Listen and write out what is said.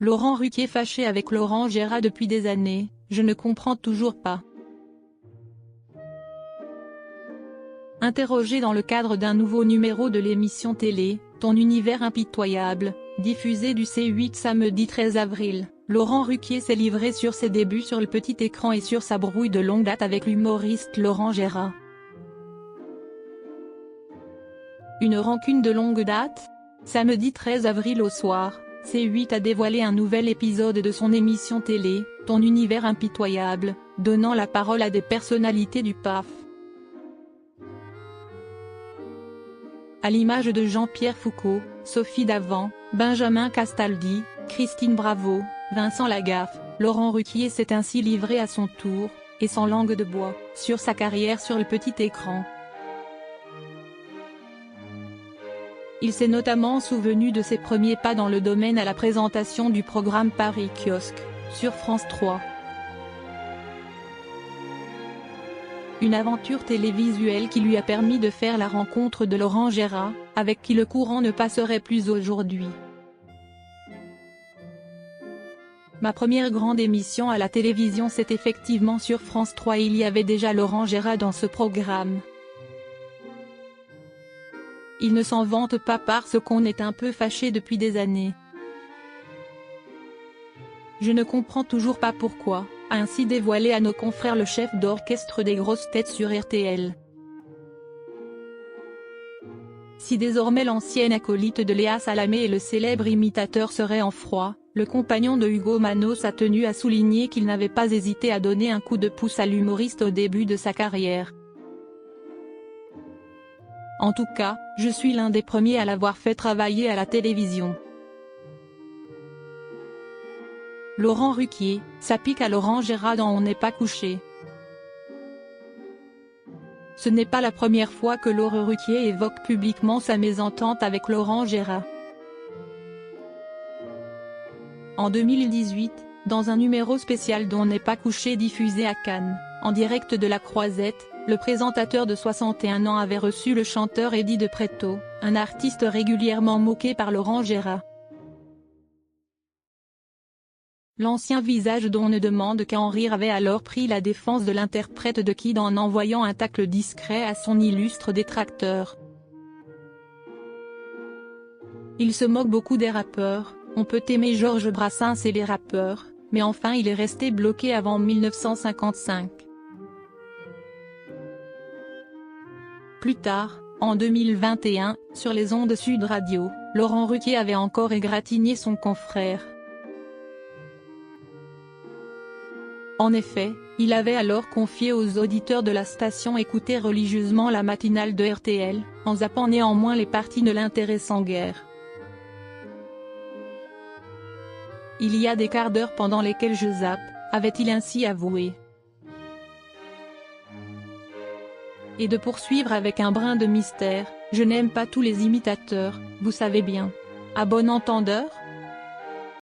Laurent Ruquier fâché avec Laurent Gérard depuis des années, je ne comprends toujours pas. Interrogé dans le cadre d'un nouveau numéro de l'émission télé, Ton univers impitoyable, diffusé du C8 samedi 13 avril, Laurent Ruquier s'est livré sur ses débuts sur le petit écran et sur sa brouille de longue date avec l'humoriste Laurent Gérard. Une rancune de longue date? Samedi 13 avril au soir, C8 a dévoilé un nouvel épisode de son émission télé, Ton univers impitoyable, donnant la parole à des personnalités du PAF. À l'image de Jean-Pierre Foucault, Sophie Davant, Benjamin Castaldi, Christine Bravo, Vincent Lagaffe, Laurent Ruquier s'est ainsi livré à son tour, et sans langue de bois, sur sa carrière sur le petit écran. Il s'est notamment souvenu de ses premiers pas dans le domaine à la présentation du programme Paris Kiosque, sur France 3. Une aventure télévisuelle qui lui a permis de faire la rencontre de Laurent Gérard, avec qui le courant ne passerait plus aujourd'hui. Ma première grande émission à la télévision, c'est effectivement sur France 3, il y avait déjà Laurent Gérard dans ce programme. Il ne s'en vante pas parce qu'on est un peu fâché depuis des années. Je ne comprends toujours pas pourquoi, a ainsi dévoilé à nos confrères le chef d'orchestre des grosses têtes sur RTL. Si désormais l'ancienne acolyte de Léa Salamé et le célèbre imitateur seraient en froid, le compagnon de Hugo Manos a tenu à souligner qu'il n'avait pas hésité à donner un coup de pouce à l'humoriste au début de sa carrière. En tout cas, je suis l'un des premiers à l'avoir fait travailler à la télévision. Laurent Ruquier, ça pique à Laurent Gérard dans On n'est pas couché. Ce n'est pas la première fois que Laurent Ruquier évoque publiquement sa mésentente avec Laurent Gérard. En 2018, dans un numéro spécial d'On n'est pas couché diffusé à Cannes, en direct de la Croisette, le présentateur de 61 ans avait reçu le chanteur Eddie de Pretto, un artiste régulièrement moqué par Laurent Gérard. L'ancien visage d'On ne demande qu'à en rire avait alors pris la défense de l'interprète de Kid en envoyant un tacle discret à son illustre détracteur. Il se moque beaucoup des rappeurs, on peut aimer Georges Brassens et les rappeurs, mais enfin il est resté bloqué avant 1955. Plus tard, en 2021, sur les ondes de Sud Radio, Laurent Ruquier avait encore égratigné son confrère. En effet, il avait alors confié aux auditeurs de la station écouter religieusement la matinale de RTL, en zappant néanmoins les parties ne l'intéressant guère. Il y a des quarts d'heure pendant lesquels je zappe, avait-il ainsi avoué. Et de poursuivre avec un brin de mystère, je n'aime pas tous les imitateurs, vous savez bien. À bon entendeur ?